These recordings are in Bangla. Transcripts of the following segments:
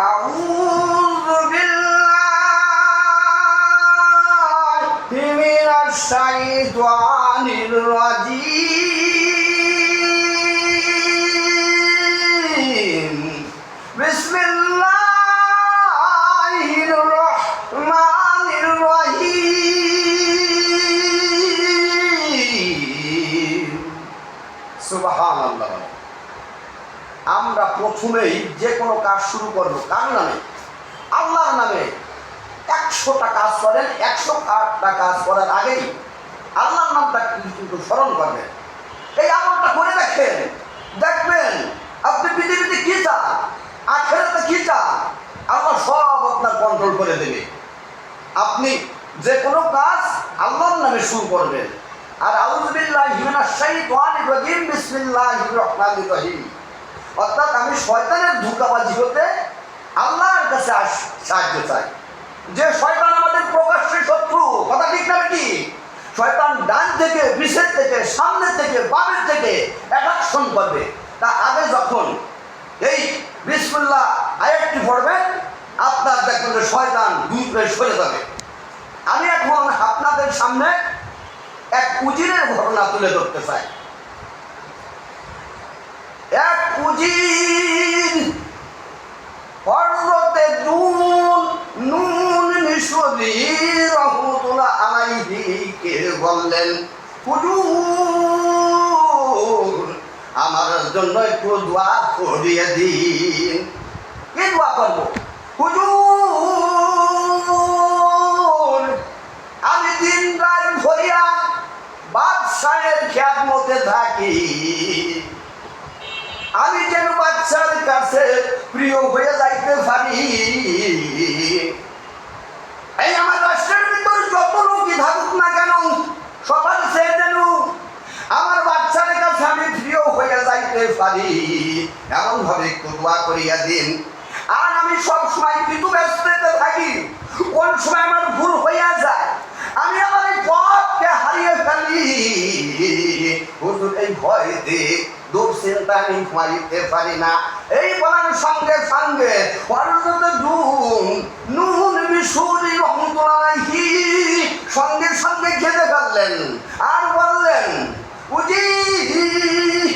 আউযু বিল্লাহি মিনাশ শাইতানির রাজীম বিসমিল্লাহির রহমানির রহিম। সুবহানাল্লাহ। আমরা প্রথমেই যে কোনো কাজ শুরু করব কার নামে? আল্লাহর নামে। 100টা কাজ করেন, 100টা কাজ করার আগেই আল্লাহর নামটা কিন্তু স্মরণ করবেন। এই আমলটা করে দেখেন, দেখবেন আপনি পৃথিবীতে কি চান, আখিরাতে কি চান, আল্লাহ সব আপনার কন্ট্রোল করে দেবে। আপনি যে কোনো কাজ আল্লাহর নামে শুরু করবেন। আর আউযু বিল্লাহি মিনাশ শাইতানির রাজীম বিসমিল্লাহির রহমানির রহিম, অর্থাৎ আমি শয়তানের ধোঁকাবাজি হতে আল্লাহর কাছে সাহায্য চাই। যে শয়তান আমাদের প্রকাশ্যে শত্রু, কথা ঠিক না কি? শয়তান ডান থেকে, পিছের থেকে, সামনে থেকে, বামের থেকে অ্যাটাকশন করবে। তা আগে যখন এই বিসমিল্লাহ আয়াতটি পড়বেন, আপনার দেখবেন যে শয়তান দূর হয়ে সরে যাবে। আমি এখন আপনাদের সামনে এক উজিরের ঘটনা তুলে ধরতে চাই। এক উজির হযরতে নূন মিশরী রাহমাতুল্লাহ আলাইহি কে বললেন, হুজুর আমার জন্য একটু দোয়া করিয়ে দিন। কি দোয়া করবো? হুজুর আমি দিন রাত ভরিয়া বাদশাহের খেদমতে থাকি, আমি যেন বাচ্চার কাছে প্রিয় হয়ে যাইতে পারি। এই আমার রাষ্ট্রের ভিতর যত লোকই থাকুক না কেন, সবার সে যেন আমার বাচ্চার কাছে আমি প্রিয় হয়ে যাইতে পারি, এমন ভাবে একটু দোয়া করিয়া দিন। আর আমি সব সময় কিন্তু ব্যস্ততে থাকি, কোন সময় আমার ভুল হইয়া যায়, আমি আমার এই পথকে হারিয়ে ফেলি। হুজুর এই ভয়তে দুশ্চিন্তা আমি ঘুমাইতে পারি না। এই বলার সঙ্গে সঙ্গে হযরতে নূন মিশরী রাহমাতুল্লাহ আলাইহি সঙ্গে সঙ্গে কেঁদে ফেললেন আর বললেন, উজির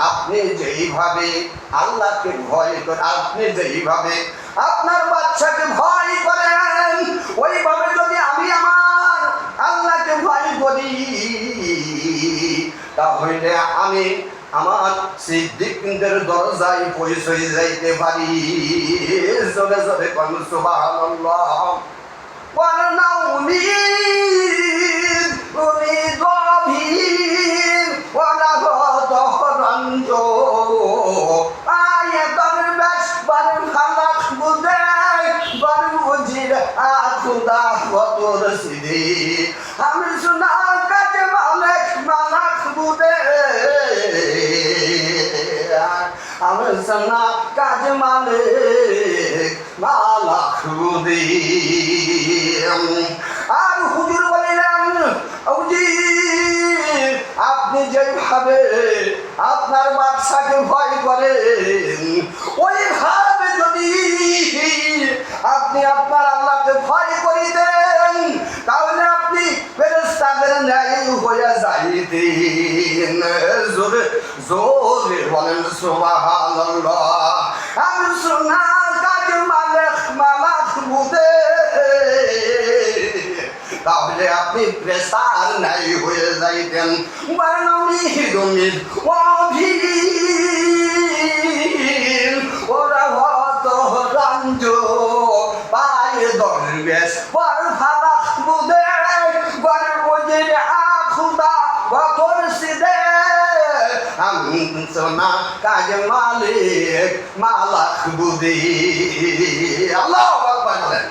আপনি যেইভাবে আল্লাহকে ভয় করেন, আপনি যেইভাবে আপনার বাচ্চাকে ভয় করেন, ওইভাবে যদি আমি আমার আল্লাহকে ভয় করি, তাহলে আমি আমার সিদ্দিকদের দরজায় পৌঁছে যাইতে পারি। জোরে জোরে কোন সুবহানাল্লাহ। ওয়ানা উমিদ গভীর ওয়ানা দহরঞ্জ আয়াতর বেশ বার খালাক বুদে বার উজির আখুদা ওতর সিদি আমি শোনা কাজ মালিক মালাক বুদে আমি শোনা কাজ মালিক মালাক বুদে। আর হুজুর বলিলেন, আপনি যেভাবে আপনার বাদশাকে ভয় করেন, ওইভাবে যদি আপনি আপনার আল্লাহকে ভয় করিতেন, তাহলে আপনি ফেরেশতাদের ন্যায় হয়ে যাইতেন। জোরে জোরে বলেন সুবহানাল্লাহ। আমি শোনা কাজ মালিক মালাক বুদে, তাহলে আপনি প্রেসার নাই হয়ে যাইতেন। ওরা হত রঞ্জ পায়ে দরবেশ বর ফালাক বুদে বর ওজে আখুদা বকর সিদে আমি সোনা কাজ মালিক মালাক বুদে। আল্লাহু আকবার।